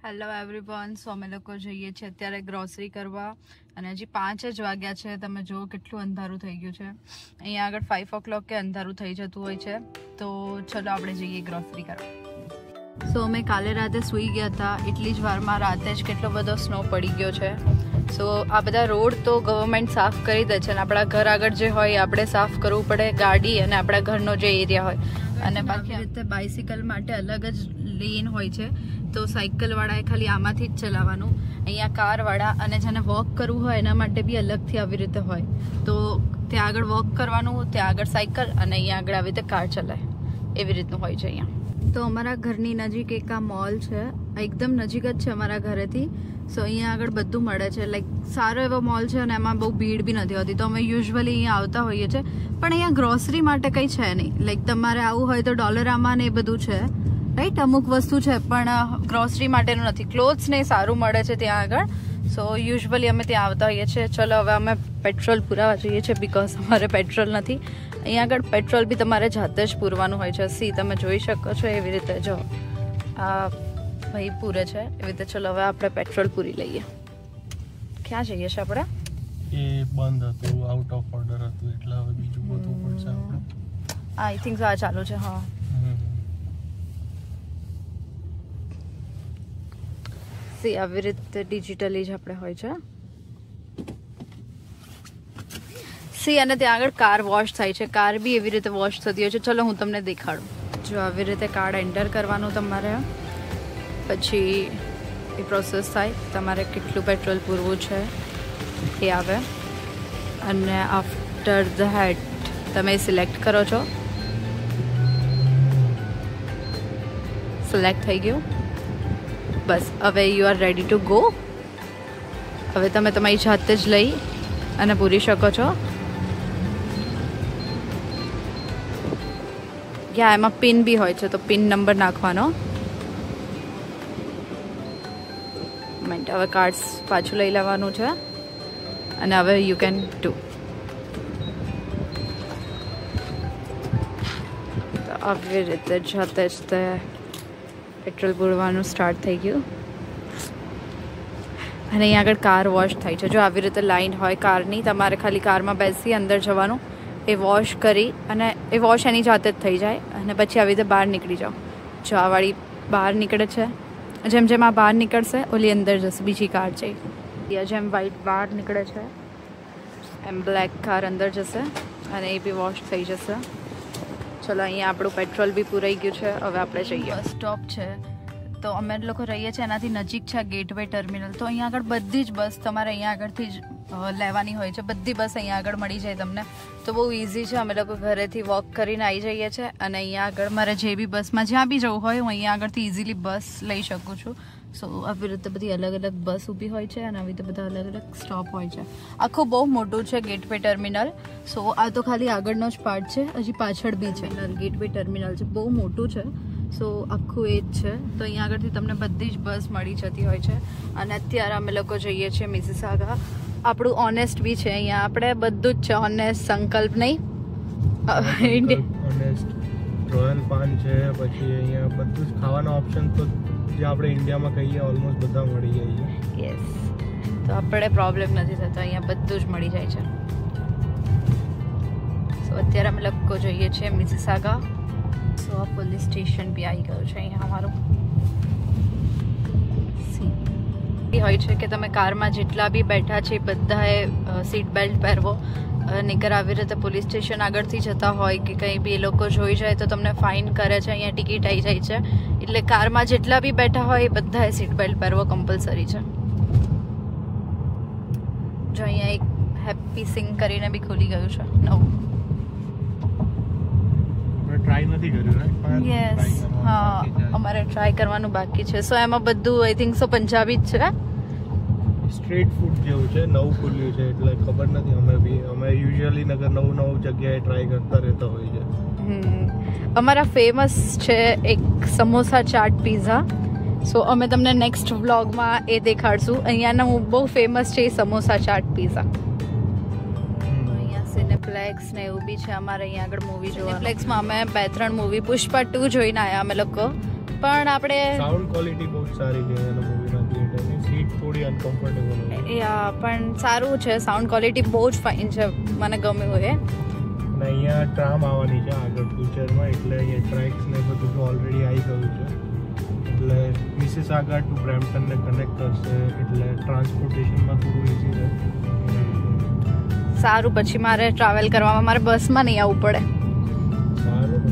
Hello everyone, સો અમે લોકો જઈએ છીએ અત્યારે ગ્રોસરી કરવા અને હજી 5 જ વાગ્યા છે. તમે જુઓ કેટલું અંધારું થઈ ગયું છે. અહીંયા આગળ 5 o'clock કે અંધારું થઈ જતું હોય છે. તો ચલો આપણે જઈએ ગ્રોસરી કરવા. સો અમે કાલે રાતે સૂઈ ગયા હતા, એટલી જ વારમાં રાતે જ કેટલો બધો સ્નો પડી ગયો છે. સો આ બધા રોડ તો ગવર્મેન્ટ સાફ કરી દે છે અને આપણા ઘર આગળ જે હોય આપણે સાફ કરવું પડે, ગાડી અને આપણા ઘરનો જે એરિયા હોય. અને બાકી રીતે બાઇસિકલ માટે અલગ જ લેન હોય છે, તો સાયકલવાળાએ ખાલી આમાંથી જ ચલાવવાનું. અહીંયા કારવાળા અને જેને વોક કરવું હોય એના માટે બી અલગથી આવી રીતે હોય. તો ત્યાં આગળ વોક કરવાનું, ત્યાં આગળ સાયકલ અને અહીંયા આગળ આવી રીતે કાર ચલાય, એવી રીતનું હોય છે અહીંયા. તો અમારા ઘરની નજીક એક આ મોલ છે, એકદમ નજીક જ છે અમારા ઘરેથી. સો અહીંયા આગળ બધું મળે છે, લાઈક સારો એવો મોલ છે અને એમાં બહુ ભીડ બી નથી હોતી. તો અમે યુઝ્યુઅલી અહીંયા આવતા હોઈએ છીએ, પણ અહીંયા ગ્રોસરી માટે કંઈ છે નહીં. લાઈક તમારે આવું હોય તો ડોલરામાં ને એ બધું છે, રાઈટ? અમુક વસ્તુ છે પણ ગ્રોસરી માટેનું નથી. ક્લોથ્સ ને સારું મળે છે ત્યાં આગળ. સો યુઝ્યુઅલી અમે ત્યાં આવતા હોઈએ છીએ. ચલો હવે અમે પેટ્રોલ પુરાવા જઈએ છીએ, બિકોઝ અમારે પેટ્રોલ નથી. અહીંયા આગળ પેટ્રોલ બી તમારે જાતે જ પૂરવાનું હોય છે. સી તમે જોઈ શકો છો એવી રીતે. જો આ ભાઈ પૂરે છે એવી રીતે. ચલો હવે આપણે પેટ્રોલ પૂરી લઈએ. ક્યાં જઈએ છીએ આપણે? એ બંધ હતું, આઉટ ઓફ ઓર્ડર હતું, એટલે હવે બીજું બધું પડશે આપણે. આઈ થિંક આ ચાલુ છે. હા, સી આવી રીતે ડિજિટલી જ આપણે હોય છે. સી અને ત્યાં આગળ કાર વોશ થાય છે, કાર બી એવી રીતે વોશ થતી હોય છે. ચલો હું તમને દેખાડું. જો આવી રીતે કાર્ડ એન્ટર કરવાનું તમારે, પછી એ પ્રોસેસ થાય. તમારે કેટલું પેટ્રોલ પૂરવું છે એ આવે અને આફ્ટર ધ હેટ તમે સિલેક્ટ કરો છો. સિલેક્ટ થઈ ગયું, બસ. હવે you are ready to go. હવે તમે તમારી જાતે જ લઈ અને પૂરી શકો છો. યા એમાં પિન બી હોય છે, તો પિન નંબર નાખવાનો. હવે કાર્ડ પાછું લઈ લેવાનું છે અને હવે યુ કેન ડુ. તો આવી રીતે જાતે જ તે પેટ્રોલ પૂરવાનું સ્ટાર્ટ થઈ ગયું. અને અહીંયા આગળ કાર વોશ થાય છે. જો આવી રીતે લાઈન હોય કારની, તમારે ખાલી કારમાં બેસી અંદર જવાનું, એ વોશ કરી અને એ વોશ એની જાતે જ થઈ જાય અને પછી આવી રીતે બહાર નીકળી જાઓ. જો આ વાળી બહાર નીકળે છે, જેમ જેમ આ બહાર નીકળશે ઓલી અંદર જશે બીજી કાર છે. જેમ વ્હાઈટ બહાર નીકળે છે એમ બ્લેક કાર અંદર જશે અને એ બી વોશ થઈ જશે. ચલો અહીંયા આપણું પેટ્રોલ બી પૂરાઈ ગયું છે. હવે આપણે જઈએ. બસ સ્ટોપ છે, તો અમે લોકો રહીએ છીએ એનાથી નજીક છે ગેટવે ટર્મિનલ. તો અહીંયા આગળ બધી જ બસ તમારે અહીંયા આગળથી જ લેવાની હોય છે. બધી બસ અહીંયા આગળ મળી જાય તમને. તો બહુ ઇઝી છે. અમે લોકો ઘરેથી વોક કરીને આવી જઈએ છીએ અને અહીંયા આગળ મારે જે બી બસમાં જ્યાં બી જવું હોય હું અહીંયા આગળથી ઇઝીલી બસ લઈ શકું છું. સો આવી રીતે બધી અલગ અલગ બસ ઊભી હોય છે અને આવી રીતે બધા અલગ અલગ સ્ટોપ હોય છે. આખું બહુ મોટું છે ગેટવે ટર્મિનલ. સો આ તો ખાલી આગળનો જ પાર્ટ છે, હજી પાછળ બી છે. ગેટવે ટર્મિનલ છે, બહુ મોટું છે. સો આખું એ જ છે. તો અહીંયા આગળથી તમને બધી જ બસ મળી જતી હોય છે. અને અત્યારે અમે લોકો જઈએ છીએ મિસિસાગા. આપણું ઓનેસ્ટ બી છે અહીંયા. આપણે બધું જ છે, ઓનેસ્ટ, સંકલ્પ નહીં, ઓનેસ્ટ, રોયલ પાન છે. પછી અહીંયા બધું જ ખાવાના ઓપ્શન તો જે આપણે ઇન્ડિયામાં કહીએ ઓલમોસ્ટ બધા મળી જાય છે. યસ, તો આપણે પ્રોબ્લેમ નથી થતો, અહીંયા બધું જ મળી જાય છે. સો અત્યારે અમે લોકો જઈએ છીએ મિસિસાગા. સો આ પોલીસ સ્ટેશન બી આવી ગયું છે અહીંયા અમારું. હોય છે કે તમે કારમાં જેટલા બી બેઠા છે બધાએ સીટ બેલ્ટ પહેરવો. નહીંતર આવી રીતે પોલીસ સ્ટેશન આગળથી જતા હોય કે કંઈ બી એ લોકો જોઈ જાય તો તમને ફાઇન કરે છે. અહીંયા ટિકિટ આવી જાય છે. એટલે કારમાં જેટલા બી બેઠા હોય એ બધાએ સીટ બેલ્ટ પહેરવો કમ્પલસરી છે. જો અહીંયા એક હેપી સિંગ કરીને બી ખુલી ગયું છે નવું. ટ્રાય નથી કર્યું. યસ, હા, અમારે ટ્રાય કરવાનું બાકી છે. સો એમાં બધું આઈ થિંક સો પંજાબી જ છે. સ્ટ્રીટ ફૂડ જેવું છે, નવું ખુલ્યું છે એટલે ખબર નથી. અમે યુઝ્યુઅલી નવું જગ્યાએ ટ્રાય કરતા રહેતા હોય છે. અમારા ફેમસ છે એક સમોસા ચાટ પીઝા. સો અમે તમને નેક્સ્ટ વ્લોગમાં એ દેખાડશું. અહીંયાનું બહુ ફેમસ છે એ સમોસા ચાટ પીઝા. સિનેપ્લેક્સ ને એવું બી છે અમારે અહીંયા આગળ મૂવી જોવા. સિનેપ્લેક્સમાં અમે 2-3 મૂવી, પુષ્પા 2 જોઈને આવ્યા અમે લોકો. પણ આપણે સાઉન્ડ ક્વોલિટી બહુ સારી છે એના મૂવીના થિયેટરની. સીટ થોડી અનકમ્ફર્ટેબલ હોય યા પણ સારું છે, સાઉન્ડ ક્વોલિટી બહુ જ ફાઇન છે, મને ગમ્યું એ. અને અહીંયા ટ્રામ આવવાની છે આગળ ફ્યુચરમાં, એટલે અહીંયા ટ્રેક્સ ને બધું તો ઓલરેડી આવી ગયું છે, એટલે મિસિસાગા ટુ બ્રેમ્પટનને કનેક્ટ કરશે, એટલે ટ્રાન્સપોર્ટેશનમાં થોડું ઇઝી રહે. સારું, પછી મારે ટ્રાવેલ કરવામાં મારે બસમાં નહીં આવવું પડે. સારું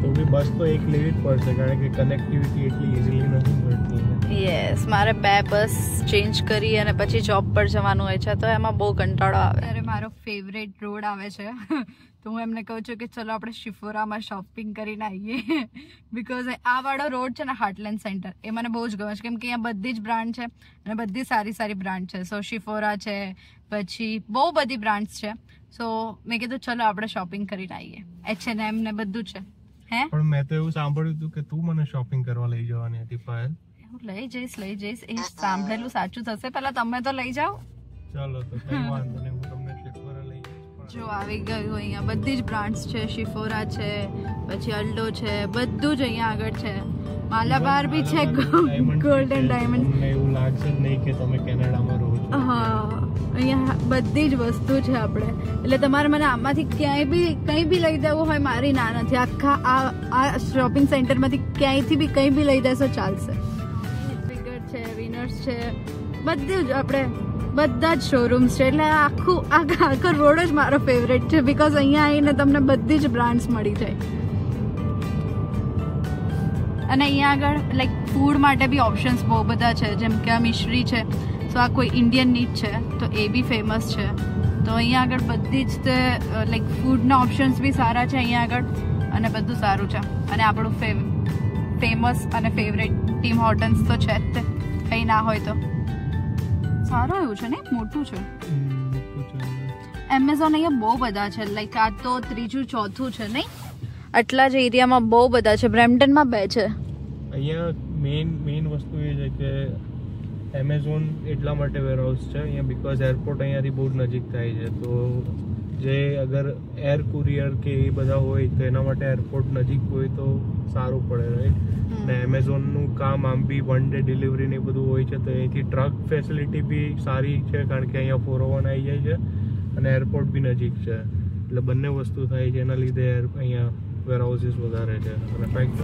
તો બી બસ તો એક લેવી જ પડશે, કારણ કે કનેક્ટિવિટી એટલી ઇઝીલી નથી મળતી. યસ, મારે 2 બસ ચેન્જ કરી અને પછી જોબ પર જવાનું હોય છે, તો એમાં બહુ કંટાળો આવે. અરે મારો ફેવરેટ રોડ આવે છે તો હું એમને કહું છું કે ચલો આપણે શિફોરામાં શોપિંગ કરીને આવીએ, બિકોઝ આ વાળો રોડ છે ને હાર્ટલેન્ડ સેન્ટર, એ મને બહુ જ ગમે છે, કેમ કે અહીંયા બધી જ બ્રાન્ડ છે અને બધી સારી સારી બ્રાન્ડ છે. સો શિફોરા છે, પછી બહુ બધી બ્રાન્ડ્સ છે. સો મેં કીધું ચલો આપણે શોપિંગ કરીને આવીએ. H&M ને બધું છે. હે પણ મેં તો એવું સાંભળ્યું હતું કે તું મને શોપિંગ કરવા લઈ જવાની હતી પાયલ. લઈ જઈશ એ સાંભળેલું સાચું થશે, પહેલા તમે તો લઈ જાઓ. ચાલો તો કઈ વાંધો નહીં, હું તમને શિફોરા લઈ જઈશ. જો આવી ગયું, અહીંયા બધી જ બ્રાન્ડ્સ છે, શિફોરા છે, પછી અલ્ડો છે, બધું જ અહીંયા આગળ છે. માલાબાર બી છે, ગોલ્ડન ડાયમંડ. તમને એવું લાગશે જ નહીં કે તમે કેનેડામાં રહો છો. હા, અહીંયા બધી જ વસ્તુ છે આપણે, એટલે તમારે મને આમાંથી ક્યાંય બી કંઈ બી લઈ દેવું હોય મારી ના નથી. આખા આ શોપિંગ સેન્ટરમાંથી ક્યાંયથી બી કંઈ બી લઈ દેશો ચાલશે. ફિગર છે, વિનર્સ છે, બધું જ આપણે બધા જ શોરૂમ્સ છે, એટલે આખો રોડ જ મારો ફેવરેટ છે, બિકોઝ અહીંયા આવીને તમને બધી જ બ્રાન્ડ્સ મળી જાય. અને અહીંયા આગળ લાઈક ફૂડ માટે બી ઓપ્શન્સ બહુ બધા છે, જેમ કે આ મિશ્રી છે, સો આ કોઈ ઇન્ડિયન નીટ છે તો એ બી ફેમસ છે. તો અહીંયા આગળ બધી જ તે લાઈક ફૂડના ઓપ્શન્સ બી સારા છે અહીંયા આગળ, અને બધું સારું છે. અને આપણું ફેમસ અને ફેવરેટ ટીમ હોર્ટન્સ તો છે જ તે, કંઈ ના હોય તો. સારું એવું છે ને, મોટું છે. એમેઝોન અહીંયા બહુ બધા છે, લાઈક આ તો 3જું 4થું છે નહીં, આટલા જ એરિયામાં બહુ બધા છે. બ્રેમ્પટનમાં 2 છે. અહીંયા મેઇન વસ્તુ એ છે કે એમેઝોન એટલા માટે વેરહાઉસ છે અહીંયા, બિકોઝ એરપોર્ટ અહીંયાથી બહુ નજીક થાય છે, તો જે અગર એર કુરિયર કે એ બધા હોય તો એના માટે એરપોર્ટ નજીક હોય તો સારું પડે, રાઈટ. અને એમેઝોનનું કામ આમ બી 1 ડે ડિલિવરી ને બધું હોય છે, તો અહીંથી ટ્રક ફેસિલિટી બી સારી છે, કારણ કે અહીંયા 401 આવી જાય છે અને એરપોર્ટ બી નજીક છે, એટલે બંને વસ્તુ થાય છે, એના લીધે અહીંયા વેરહાઉસીસ વધારે છે. અને ફેક્ટ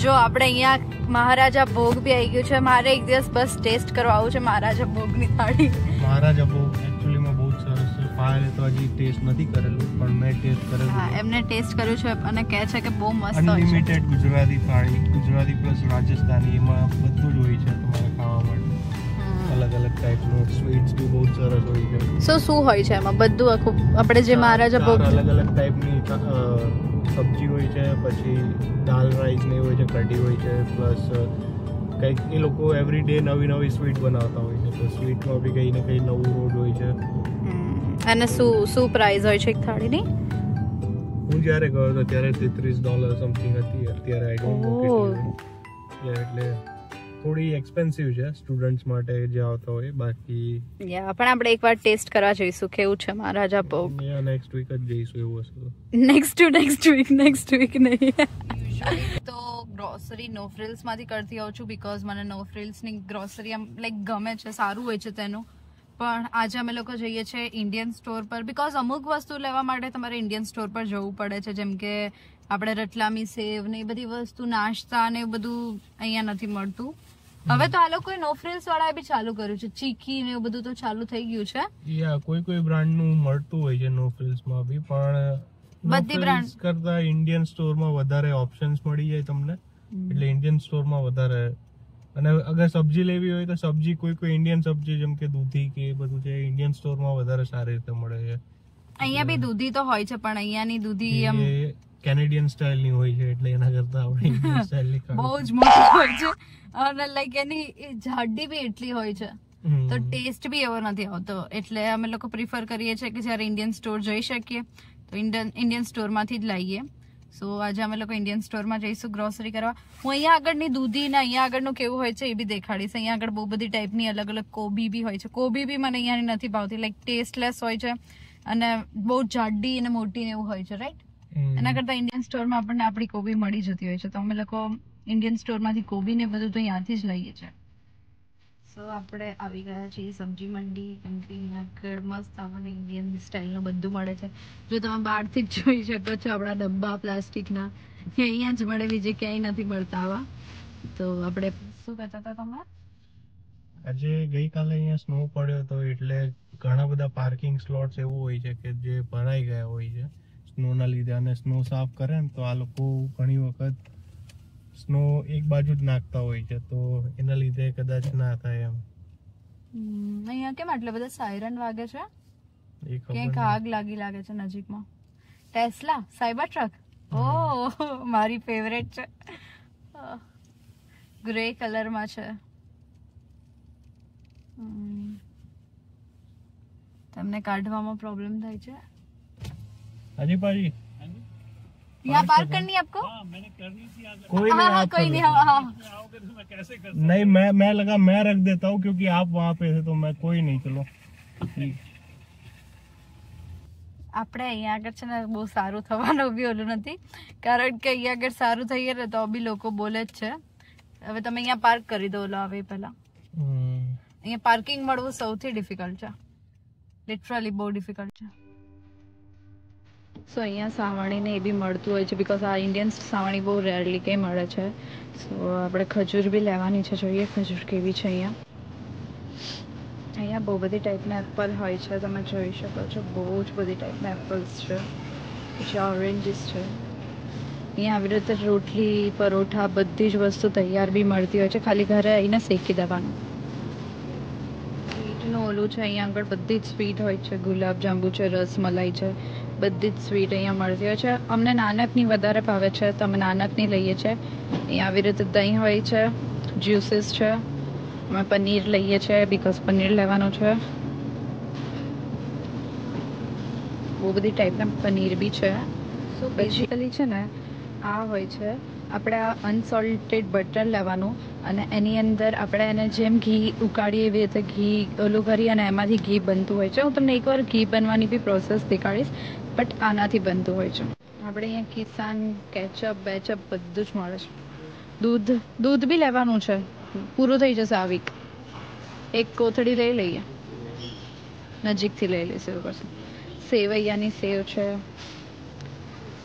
જો આપણે અહીંયા મહારાજા ભોગ બી આવી ગયું છે, મારે એક દિવસ બસ ટેસ્ટ કરવા આવું છે મહારાજા ભોગની થાળી. મહારાજા ભોગ એકચ્યુઅલીમાં બહુ સરસ છે. પાયલે તો હજી ટેસ્ટ નથી કરેલું, પણ મેં ટેસ્ટ કરેલું. હા, એમને ટેસ્ટ કર્યું છે અને કહે છે કે બહુ મસ્ત હોય છે. અનલિમિટેડ ગુજરાતી થાળી, ગુજરાતી પ્લસ રાજસ્થાની, એમાં બધું જ હોય છે તમારે ખાવા માટે. અલગ અલગ ટાઈપનું સ્વીટ્સ બી બહુ સરસ હોય છે. શું હોય છે એમાં? બધું આખું આપણે જે મહારાજા ભોગ, અલગ અલગ ટાઈપની સબ્જી હોય છે, પછી દાલ રાઈસ ને હોય છે, કઢી હોય છે, પ્લસ કંઈક એ લોકો એવરી ડે નવી સ્વીટ બનાવતા હોય છે, તો સ્વીટમાં બી કંઈ ને કંઈ નવું રોજ હોય છે. અને શું પ્રાઇસ હોય છે એક થાળીની? હું જ્યારે ગયો હતો ત્યારે $33 સમથિંગ હતી, અત્યારે આઈ ડોન્ટ નો કેટલી, એટલે થોડી એક્સપેન્સિવ છે સ્ટુડન્ટ્સ માટે જે આવતા હોય. બાકી યા પણ આપણે એકવાર ટેસ્ટ કરવા જઈશું કેવું છે મહારાજા ભોગ. નેક્સ્ટ વીક જ જઈશું એવું હશે. નેક્સ્ટ વીક નહીં. તો ગ્રોસરી નો ફ્રિલ્સ માંથી કરતી હોઉં છું, બીકોઝ મને નો ફ્રિલ્સ ની ગ્રોસરી આમ લાઈક ગમે છે, સારું હોય છે તેનું. પણ આજે અમે લોકો જઈએ છીએ ઇન્ડિયન સ્ટોર પર, બીકોઝ અમુક વસ્તુ લેવા માટે તમારે ઇન્ડિયન સ્ટોર પર જવું પડે છે, જેમ કે આપણે રતલામી સેવ ને એ બધી વસ્તુ, નાસ્તા ને એ બધું અહીંયા નથી મળતું. હવે તો આ લોકોએ નો ફ્રિલ્સ વાળા બી ચાલુ કર્યું છે, ચીકી ને એવું બધું તો ચાલુ થઈ ગયું છે. યા કોઈ બ્રાન્ડ નું મળતું હોય છે નો ફ્રિલ્સ માં બી, પણ બધી બ્રાન્ડ કરતા ઇન્ડિયન સ્ટોર માં વધારે ઓપ્શન્સ મળી જાય તમને, એટલે ઇન્ડિયન સ્ટોર માં વધારે. અને અગર સબ્જી લેવી હોય તો સબ્જી કોઈ ઇન્ડિયન સબ્જી જેમ કે દૂધી કે એ બધું છે ઇન્ડિયન સ્ટોર માં વધારે સારી રીતે મળે છે. અહીંયા બી દૂધી તો હોય છે, પણ અહીંયાની દૂધી એમ કેનેડિયન સ્ટાઇલ ની હોય છે, એટલે એના કરતા આપણે ઇન્ડિયન સ્ટાઇલ ની બહુ જ મોટી હોય છે, અને લાઈક એની જાડી બી એટલી હોય છે, તો ટેસ્ટ બી એવો નથી આવતો. એટલે અમે લોકો પ્રિફર કરીએ છીએ કે જ્યારે ઇન્ડિયન સ્ટોર જઈ શકીએ તો ઇન્ડિયન સ્ટોર માંથી જ લાવીએ. સો આજે અમે લોકો ઇન્ડિયન સ્ટોરમાં જઈશું ગ્રોસરી કરવા. હું અહીંયા આગળની દૂધી ને અહીંયા આગળનું કેવું હોય છે એ બી દેખાડીશ. અહીંયા આગળ બહુ બધી ટાઈપની અલગ અલગ કોબી બી હોય છે. કોબી બી મને અહીંયાની નથી ભાવતી, લાઈક ટેસ્ટલેસ હોય છે અને બહુ જાડી અને મોટી ને એવું હોય છે, રાઈટ? એના કરતાં ઇન્ડિયન સ્ટોરમાં આપણને આપણી કોબી મળી જતી હોય છે, તો અમે લોકો ઇન્ડિયન સ્ટોરમાંથી કોબી ને બધું તો અહીંયાથી જ લઈએ છીએ. સો આપણે આવી ગયા છીએ સબ્જી મંડી, કેમ કે અહીંયા આગળ મસ્ત આપણને ઇન્ડિયન સ્ટાઇલનું બધું મળે છે. જો તમે બહારથી જ જોઈ શકો છો આપણા ડબ્બા પ્લાસ્ટિકના, એ અહીંયા જ મળે, બીજે ક્યાંય નથી મળતા આવા. તો આપણે શું કહેતા હતા તમે? આજે ગઈકાલે અહીંયા સ્નો પડ્યો હતો, એટલે ઘણા બધા પાર્કિંગ સ્લોટ્સ એવું હોય છે કે જે ભરાઈ ગયા હોય છે સ્નોના લીધે, અને સ્નો સાફ કરે ને તો આ લોકો ઘણી વખત સ્નો એક બાજુ જ નાખતા હોય છે, તો એના લીધે કદાચ ના થાય એમ. અહીંયા કેમ આટલા બધા સાયરન વાગે છે? એ ક્યાંક આગ લાગે છે નજીકમાં. ટેસ્લા સાયબર ટ્રક, ઓહ મારી ફેવરેટ છે, ગ્રે કલરમાં છે. તમને કાઢવામાં प्रॉब्लम થાય છે? हाजी पाजी यहाँ पार्क करनी है आपको? मैंने कर दी थी आज। कोई नहीं, हाँ, आप कोई नहीं, हाँ आओगे तो मैं कैसे कर सकता? नहीं, मैं लगा मैं रख देता हूँ क्योंकि आप वहाँ पे थे, तो मैं कोई नहीं, चलो. આપણે અહીંયા આગળ છે ને બહુ સારું થવાનું બી ઓલું નથી, કારણ કે અહીંયા આગળ સારું થઈએ ને તો બી લોકો બોલે જ છે. હવે તમે અહીંયા પાર્ક કરી દો, ઓલો આવે પહેલા. અહીંયા પાર્કિંગ મળવું સૌથી ડિફિકલ્ટ છે, લિટરલી બહુ ડિફિકલ્ટ છે. સો અહીંયા સાવણીને એ બી મળતું હોય છે, બીકોઝ આ ઇન્ડિયન સાવણી બહુ રેરલી કંઈ મળે છે. સો આપણે ખજૂર બી લેવાની છે, જોઈએ ખજૂર કેવી છે. અહીંયા બહુ બધી ટાઈપના એપલ હોય છે, તમે જોઈ શકો છો, બહુ જ બધી ટાઈપના એપલ્સ છે. પછી ઓરેન્જીસ છે. અહીંયા આવી રીતે રોટલી, પરોઠા, બધી જ વસ્તુ તૈયાર બી મળતી હોય છે, ખાલી ઘરે આવીને શેકી દેવાનું. સ્વીટનું ઓલું છે, અહીંયા આગળ બધી જ સ્વીટ હોય છે, ગુલાબ જાંબુ છે, રસમલાઈ છે, બધી જ સ્વીટ અહીંયા મળતી હોય છે. અમને નાનકની વધારે ભાવે છે, તો અમે નાનકની લઈએ છીએ. અહીંયા આવી રીતે દહીં હોય છે, જ્યુસીસ છે. અમે પનીર લઈએ છીએ, બીકોઝ પનીર લેવાનું છે. બહુ બધી ટાઈપના પનીર બી છે. સો બેઝિકલી છે ને આ હોય છે, આપણે આ અનસોલ્ટેડ બટર લેવાનું, અને એની અંદર આપણે એને જેમ ઘી ઉકાળીએ એવી રીતે ઘી ઓલું કરી અને એમાંથી ઘી બનતું હોય છે. હું તમને એકવાર ઘી બનવાની બી પ્રોસેસ દેખાડીશ, બટ આનાથી બનતું હોય છે. આપણે અહીંયા કિસાન કેચઅપ બેચઅપ બધું જ મળે છે. દૂધ બી લેવાનું છે, પૂરું થઈ જશે આ વીક. એક કોથળી લઈ લઈએ, નજીકથી લઈ લઈશું એવું કરશું. સેવૈયાની સેવ છે,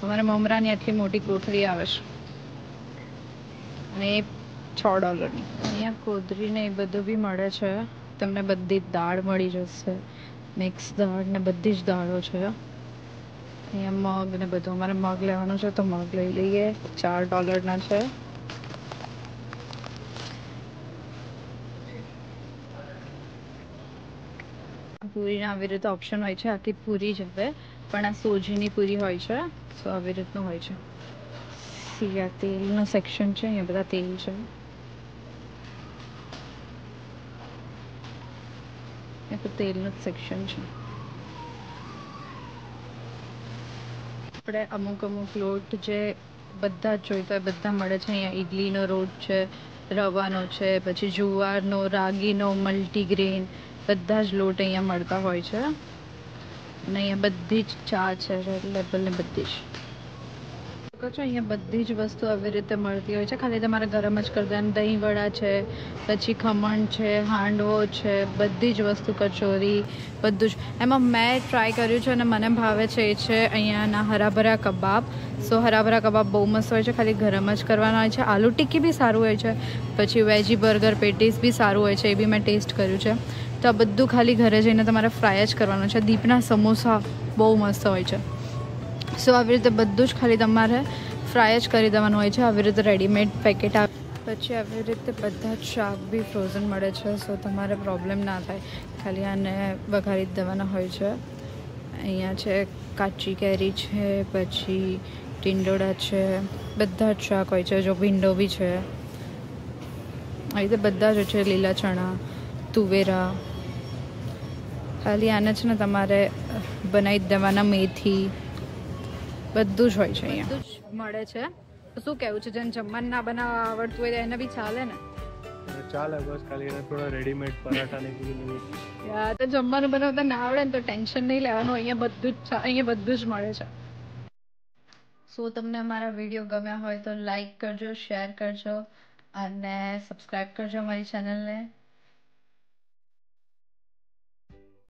અમારે મમરાની આટલી મોટી કોથળી આવે છે, અને એ $6. અહીંયા કોદરીને એ બધું બી મળે છે. તમને બધી જ દાળ મળી જશે, મિક્સ દાળ ને બધી જ દાળો છે. અહીંયા મગ ને બધું, અમારે મગ લેવાનું છે તો મગ લઈ લઈએ, $4 છે. પૂરીના આવી રીતે ઓપ્શન હોય છે, આખી પૂરી જ હવે, પણ આ સોજીની પૂરી હોય છે. સો આવી રીતનું હોય છે. આ તેલનું સેક્શન છે, અહીંયા બધા તેલ છે. તેલનું સેક્શન છે. આપણે અમુક લોટ જે બધા જ જોઈતા હોય બધા મળે છે અહીંયા. ઇડલીનો લોટ છે, રવાનો છે, પછી જુવારનો, રાગીનો, મલ્ટીગ્રેન, બધા જ લોટ અહીંયા મળતા હોય છે. અને અહીંયા બધી જ ચા છે રેડ લેબલ ને બધી જ અહીંયા બધી જ વસ્તુ આવી રીતે મળતી હોય છે, ખાલી તમારે ગરમ જ કરી દેવાનું. દહીં વડા છે, પછી ખમણ છે, હાંડવો છે, બધી જ વસ્તુ, કચોરી, બધું જ. એમાં મેં ટ્રાય કર્યું છે અને મને ભાવે છે એ છે અહીંયાના હરાભરા કબાબ. સો હરાભરા કબાબ બહુ મસ્ત હોય છે, ખાલી ગરમ જ કરવાના હોય છે. આલુ ટિક્કી બી સારું હોય છે, પછી વેજી બર્ગર પેટીસ બી સારું હોય છે, એ બી મેં ટેસ્ટ કર્યું છે. તો આ બધું ખાલી ઘરે જઈને તમારે ફ્રાય જ કરવાનું છે. દીપના સમોસા બહુ મસ્ત હોય છે. સો આવી રીતે બધું જ ખાલી તમારે ફ્રાય જ કરી દેવાનું હોય છે. આવી રીતે રેડીમેડ પેકેટ આવે. પછી આવી રીતે બધા જ શાક બી ફ્રોઝન મળે છે, સો તમારે પ્રોબ્લેમ ના થાય, ખાલી આને વઘારી જ દેવાના હોય છે. અહીંયા છે કાચી કેરી છે, પછી ટીંડોળા છે, બધા જ શાક હોય છે. જો ભીંડો બી છે, આવી રીતે બધા જ છે, લીલા ચણા, તુવેરા. ખાલી આને છે ને તમારે બનાવી જ દેવાના. મેથી, બધું જ હોય છે અહીંયા, બધું જ મળે છે. શું કેવું છે, જેને જમવાનું ના બનાવવા આવડતું હોય એને બી ચાલે ને? ચાલે, બસ ખાલી એને થોડા રેડીમેડ પરાઠા ને બધું. યાર, તો જમવાનું બનાવતા ના આવડે ને તો ટેન્શન નહીં લેવાનું, અહીંયા બધું જ મળે છે. સો તમને અમારા વિડીયો ગમ્યા હોય તો લાઈક કરજો, શેર કરજો અને સબસ્ક્રાઈબ કરજો અમારી ચેનલને.